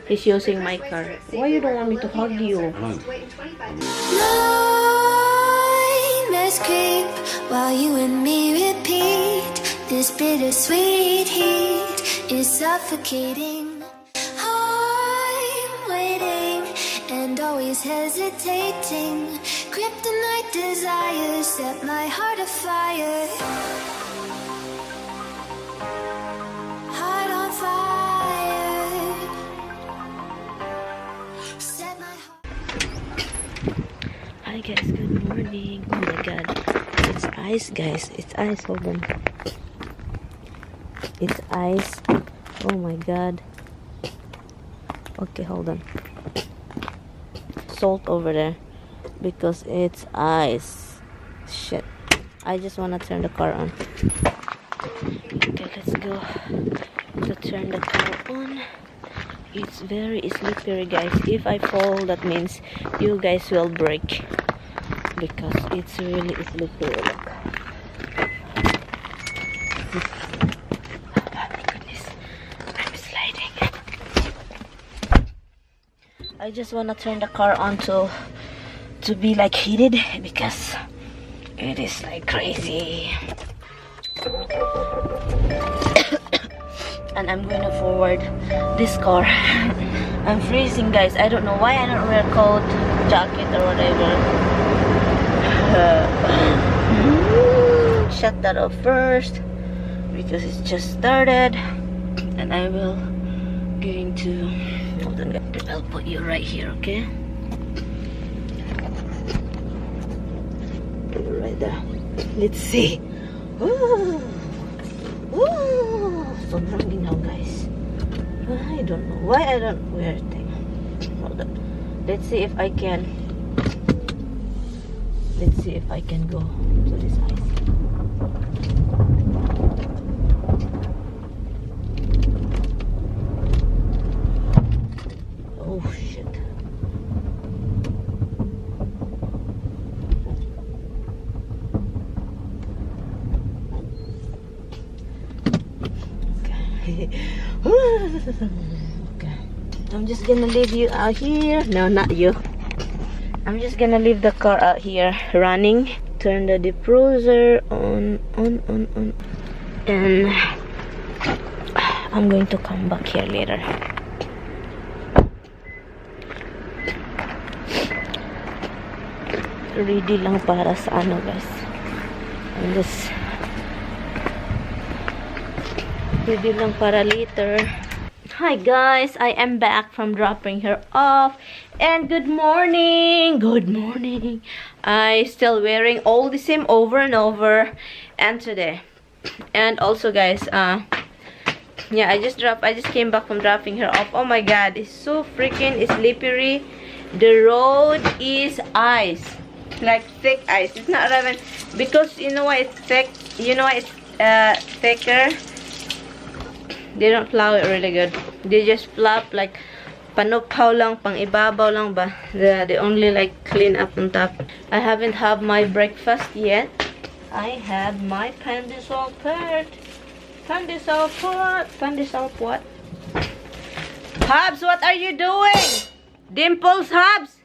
He's using my car. Why you don't want me to hug you? Nightmares creep while you and me repeat. This bittersweet heat is suffocating. I'm waiting and always hesitating. Kryptonite desires set my heart afire. Heart on fire. Set my heart. Hi guys, good morning. Oh my god. It's ice guys. It's ice. Hold on. It's ice. Oh my god. Okay, hold on. Salt over there. Because it's ice. Shit. I just wanna turn the car on. Okay, let's go to turn the car on. It's very slippery guys. If I fall, that means you guys will break. Because it's really slippery. Look. Oh my goodness. I'm sliding. I just wanna turn the car on to be like heated because it is like crazy. And I'm gonna forward this car. I'm freezing guys. I don't know why I don't wear coat, jacket or whatever. Shut that off first because it's just started. And I will going to hold on guys. I'll put you right here, okay? Put you right there. Let's see. Ooh. Ooh. Sobrang ginaw guys. I don't know why I don't wear thing. Hold on. Let's see if I can. Let's see if I can go to this ice. Oh shit. Okay. I'm just gonna leave you out here. No, not you. I'm just gonna leave the car out here running. Turn the diffuser on. And I'm going to come back here later. Ready lang para sa ano guys. I'm just ready lang para later. Hi guys, I am back from dropping her off. And good morning. Good morning. I still wearing all the same over and over. And today. And also guys, yeah, I just came back from dropping her off. Oh my god, it's so freaking slippery. The road is ice. Like thick ice. It's not even because you know why it's thick. You know why it's thicker. They don't plow it really good. They just flop like panupaw lang, pang ibabaw lang ba. They only like clean up on top. I haven't had my breakfast yet. I had my pandesal part. Pandesal what? Habs, what are you doing? Dimples, Habs.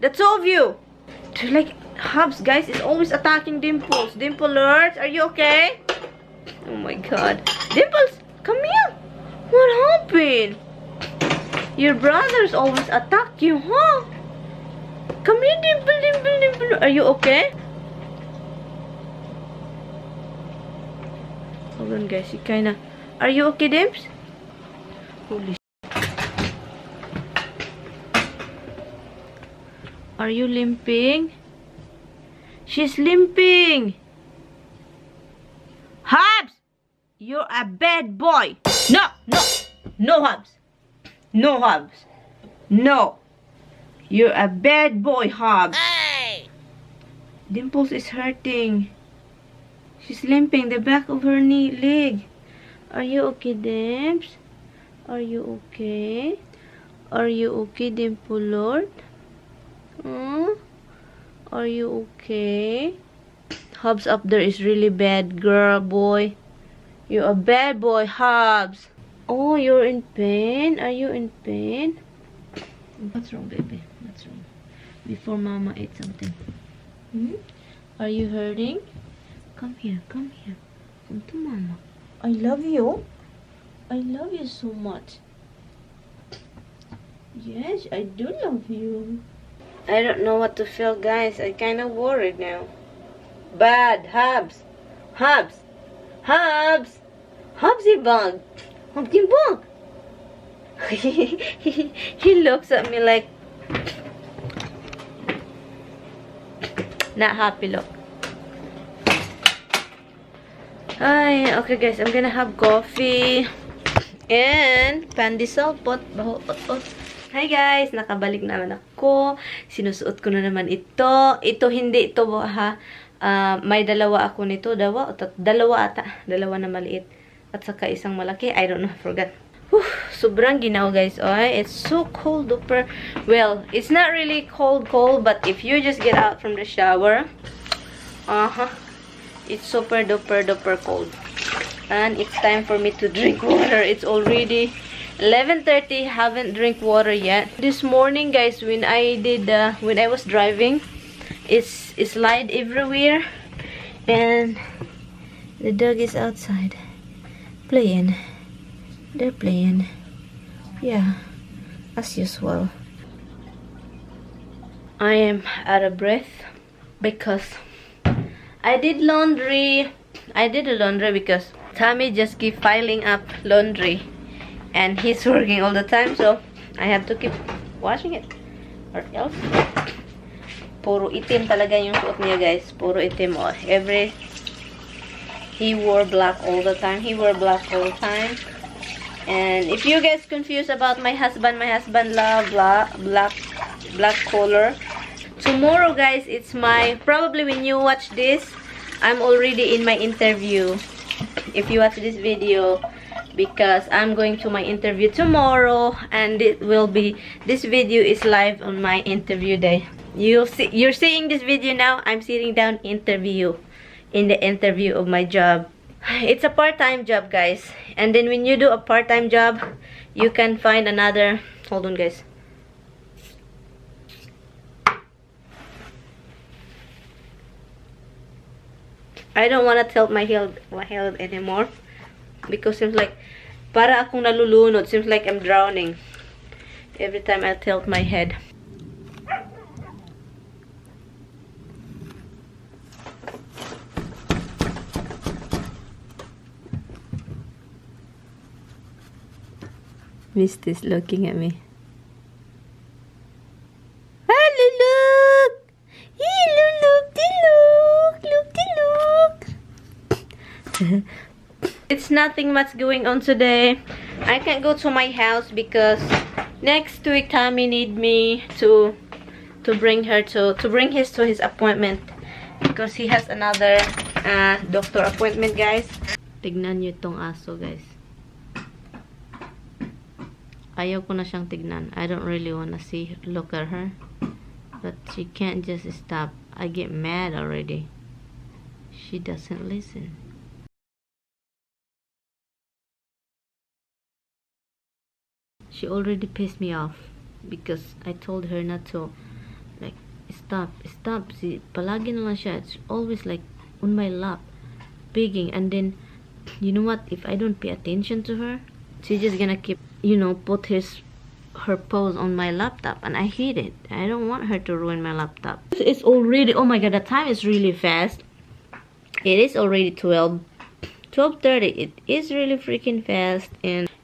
The two of you. They're like Habs, guys, is always attacking Dimples. Dimple alert, are you okay? Oh my god. Dimples, come here. What happened? Your brothers always attack you, huh? Come here, Dimple. Are you okay? Hold on, guys. You kinda... Are you okay, Dimps? Holy shit. Are you limping? She's limping. Habs! You're a bad boy. No, Habs. No, Habs. No. You're a bad boy, Habs. Hey! Dimples is hurting. She's limping the back of her leg. Are you okay, Dimps? Are you okay? Are you okay, Dimple Lord? Are you okay? Hobbs up there is really bad, girl, boy. You're a bad boy, Hobbs. Oh, you're in pain? Are you in pain? What's wrong, baby? What's wrong? Before mama ate something. Hmm? Are you hurting? Come here, come here. Come to mama. I love you. I love you so much. Yes, I do love you. I don't know what to feel, guys. I'm kind of worried now. Bad. Hubs. Hubs. Hubs. Hubsy bug. Hubsy bug. He looks at me like not happy look. Ay, okay guys, I'm gonna have coffee and pandesal pot. Hi guys, nakabalik naman ako. Sinusuot ko na naman ito. Ito hindi ito ha. May dalawa ako nito, dalawa ata, dalawa na maliit at saka isang malaki. I don't know, I forgot. Whew, sobrang ginaw guys. Oy, it's so cold duper. Well, it's not really cold, but if you just get out from the shower, it's super duper cold. And it's time for me to drink water. It's already 11:30. Haven't drink water yet. This morning, guys, when I was driving, it's slide everywhere, and the dog is outside playing. They're playing. Yeah, as usual. I am out of breath because I did laundry. I did the laundry because Tommy just keep piling up laundry. And he's working all the time, so I have to keep washing it. Or else, puro itim talaga yung suot niya, guys. Puro itim. Oh. He wore black all the time. And if you guys confused about my husband love black color. Tomorrow, guys, it's probably when you watch this, I'm already in my interview. If you watch this video, because I'm going to my interview tomorrow, and this video is live on my interview day. You're seeing this video now. I'm sitting down in the interview of my job. It's a part-time job, guys. And then when you do a part-time job, you can find another. Hold on, guys. I don't want to tilt my head anymore because seems like para akong nalulunod. Seems like I'm drowning every time I tilt my head. Misty's looking at me. Hello, look! Look! It's nothing much going on today. I can't go to my house because next week Tommy need me to bring his appointment because he has another doctor appointment, guys. Tignan niyo tong aso, guys. Ayaw ko na siyang tignan. I don't really want to look at her. But she can't just stop. I get mad already. She doesn't listen. She already pissed me off because I told her not to, like, stop. See, palagi na lang siya. It's always like on my lap, begging. And then, you know what? If I don't pay attention to her, she's just gonna keep, put her paws on my laptop, and I hate it. I don't want her to ruin my laptop. It's already, oh my god, the time is really fast. It is already 12:30. It is really freaking fast.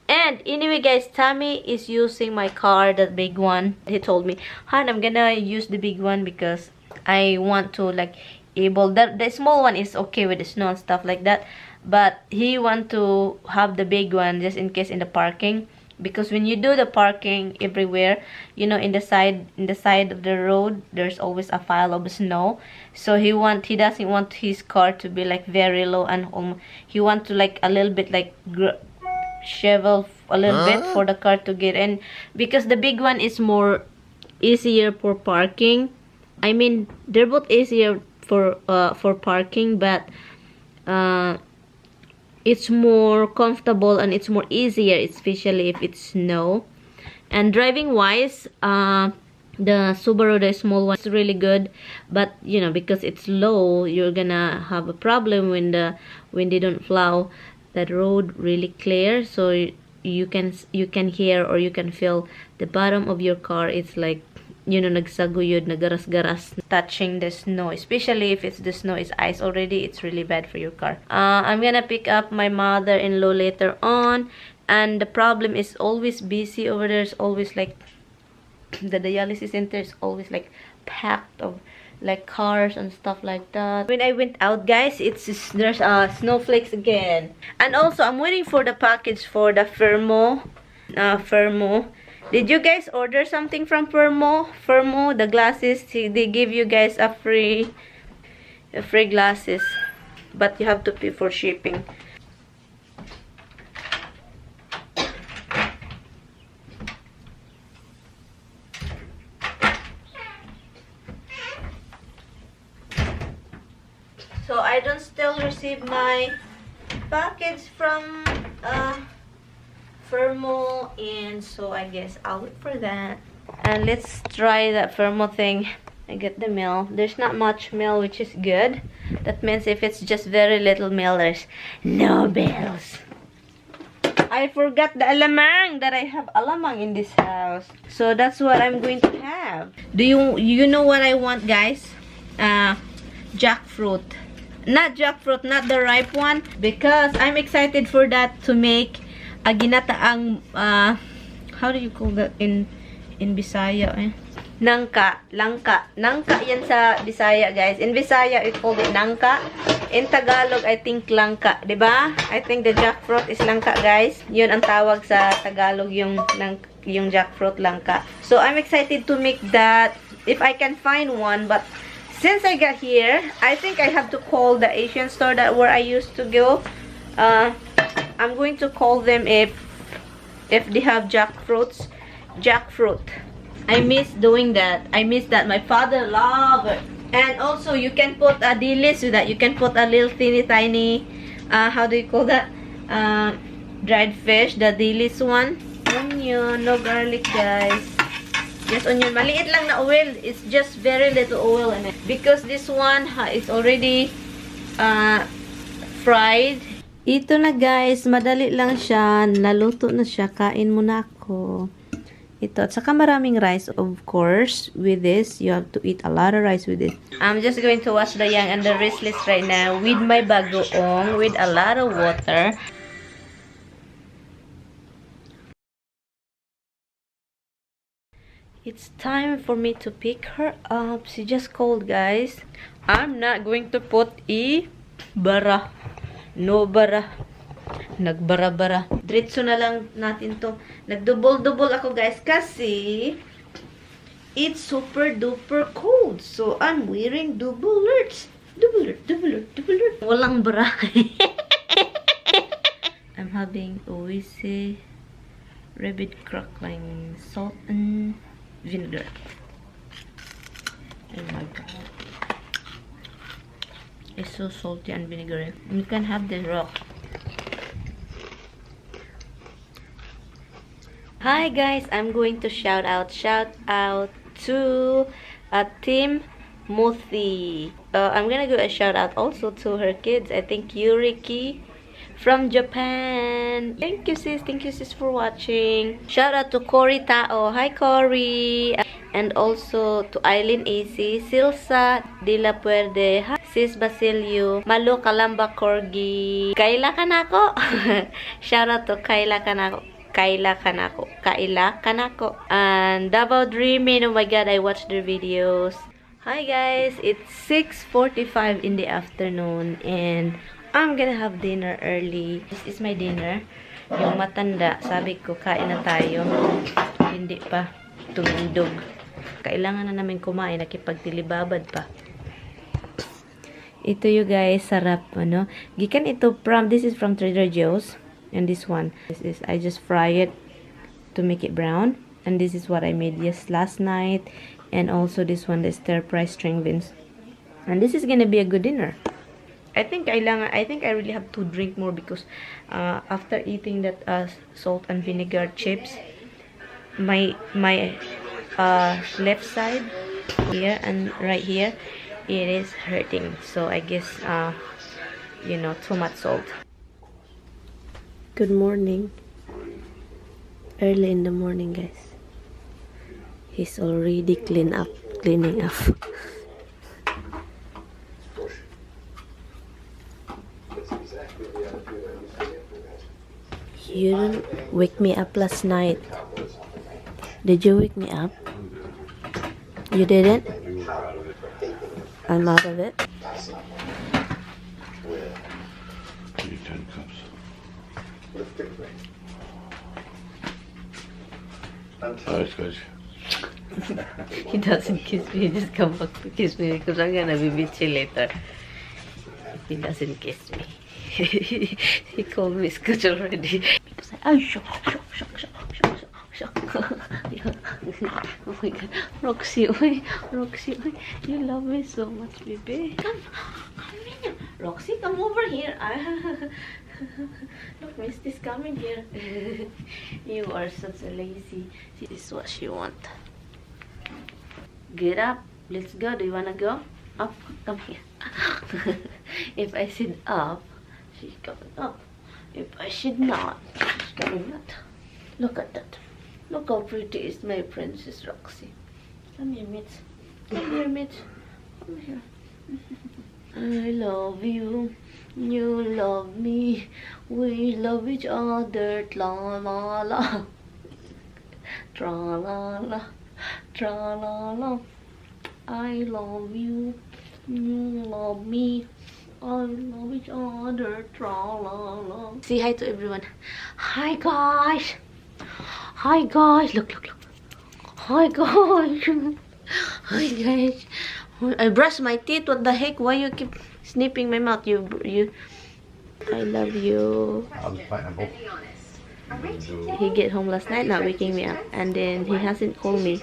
And anyway, guys, Tommy is using my car, that big one. He told me, "Han, I'm gonna use the big one because I want to the small one is okay with the snow and stuff like that, but he want to have the big one just in case in the parking, because when you do the parking everywhere, in the side of the road, there's always a pile of snow. So he doesn't want his car to be like very low, and he want to like a little bit like shovel a little bit for the car to get in, because the big one is more easier for parking. I mean, they're both easier for parking, but it's more comfortable and it's more easier, especially if it's snow. And driving wise, the Subaru, the small one, is really good, but you know, because it's low, you're gonna have a problem when they don't plow that road really clear. So you can hear or you can feel the bottom of your car. It's like, you know, nagsaguyod, nagaras-garas, touching the snow. Especially if the snow is ice already, it's really bad for your car. I'm gonna pick up my mother-in-law later on, and the problem is always busy over there. It's always like the dialysis center is always like packed of like cars and stuff like that. When I went out, guys, there's snowflakes again. And also I'm waiting for the package for the Fermo. Did you guys order something from Fermo? The glasses, they give you guys a free glasses, but you have to pay for shipping. So I don't still receive my package from Fermo, and so I guess I'll wait for that. And let's try that Fermo thing. I get the mail. There's not much mail, which is good. That means if it's just very little mail, there's no bills. I forgot the alamang, that I have alamang in this house. So that's what I'm going to have. Do you know what I want, guys? Jackfruit. Not jackfruit, not the ripe one, because I'm excited for that to make a ginataang, how do you call that in Bisaya, eh? Langka yan sa Bisaya, guys. In Bisaya, we call it nangka. In Tagalog, I think langka, diba? I think the jackfruit is langka, guys. Yun ang tawag sa Tagalog, yung jackfruit, langka. So I'm excited to make that if I can find one, but since I got here, I think I have to call the Asian store where I used to go. I'm going to call them if they have jackfruit. I miss doing that. I miss that. My father loved it. And also, you can put a dilis with that. You can put a little tiny, how do you call that? Dried fish, the dilis one. Onion, no garlic, guys. Just onion. Maliit lang na oil. It's just very little oil in it. Because this one is already fried. Ito na, guys. Madali lang siya. Naluto na siya. Kain muna ako. Ito. At saka maraming rice, of course. With this, you have to eat a lot of rice with it. I'm just going to wash the yang and the wristlets right now with my bagoong with a lot of water. It's time for me to pick her up. She just called, guys. I'm not going to put bara. No bara. Nagbara-bara. Diretso na lang natin to. Nagdouble-double ako, guys, kasi it's super duper cold. So I'm wearing double alerts. Double alert. Walang bara. I'm having oise, rabbit crackling, salt and vinegar. Oh my god. It's so salty and vinegary. You can have this raw. Hi guys, I'm going to shout out to Team Muthi. I'm gonna do a shout out also to her kids. I think Yuriki from Japan. Thank you sis for watching. Shout out to Cory Tao. Hi Cory. And also to Eileen AC, Silsa de la Puerde, hi, Sis Basilio, Malo Kalamba Corgi, Kaila Kanako. Shout out to Kaila Kanako. And Davao Dreaming. Oh my god, I watched their videos. Hi guys, it's 6:45 in the afternoon and I'm gonna have dinner early. This is my dinner. Yung matanda, sabi ko, kain na tayo. Hindi pa tumindog. Kailangan na namin kumain, nakipagtilibabad pa. Ito yung guys, sarap, ano. Gikan ito this is from Trader Joe's. And this one, I just fry it to make it brown. And this is what I made last night. And also this one, the stir-fry string beans. And this is gonna be a good dinner. I think I really have to drink more because after eating that salt and vinegar chips, my left side here and right here, it is hurting. So I guess you know, too much salt. Good morning. Early in the morning, guys. He's already cleaning up. You didn't wake me up last night. Did you wake me up? You didn't? I'm out of it. 10 cups. Oh, it's good. He doesn't kiss me. He just come back to kiss me because I'm gonna be bitchy later. He doesn't kiss me. He called me Scooch already. Because shock. Oh my god, Roxy, you love me so much, baby. Come in. Roxy, come over here. Look, Misty's coming here. You are such a lazy. This is what she wants. Get up. Let's go. Do you wanna go? Up. Come here. If I sit up, she's coming up. If I should not, she's coming out. Look at that. Look how pretty is my princess Roxy. Come here, Mitch. Come here, Mitch. Come here. I love you. You love me. We love each other. Tra la la. Tra la la. Tra la la. I love you. You love me. I love each other. Tra la la. Say hi to everyone. Hi, guys. Hi, guys. Look. Hi, guys. Hi, guys. I brush my teeth. What the heck? Why you keep snipping my mouth? You. I love you. He get home last night, not waking me up, and then he hasn't called me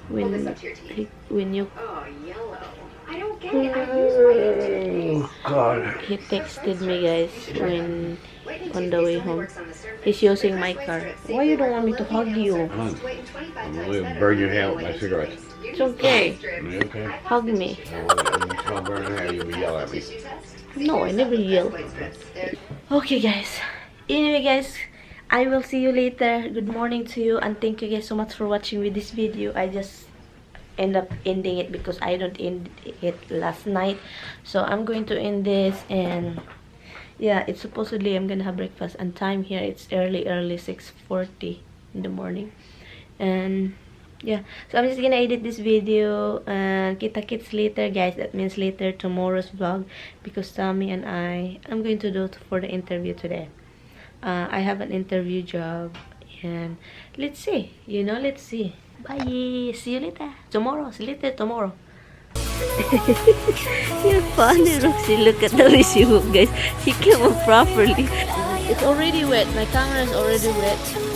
when you. Oh, God. He texted me, guys, when on the way home. He's using my car. Why you don't want me to hug you? I'm going to burn your hair with my cigarettes. It's okay. You okay? Hug me. I'll burn your hair, you'll yell at me. No, I never yell. Okay, guys. Anyway, guys, I will see you later. Good morning to you, and thank you guys so much for watching with this video. I just end up ending it because I don't end it last night, so I'm going to end this. And yeah, it's supposedly I'm gonna have breakfast, and time here it's early 6:40 in the morning. And yeah, so I'm just gonna edit this video and kita-kits later, guys. That means later tomorrow's vlog, because Tommy and I'm going to do for the interview today. I have an interview job, and let's see, let's see. Bye. See you later tomorrow. See you later tomorrow. You're funny, Roxy. Look at the way she moved, guys. She came up properly. It's already wet. My camera is already wet.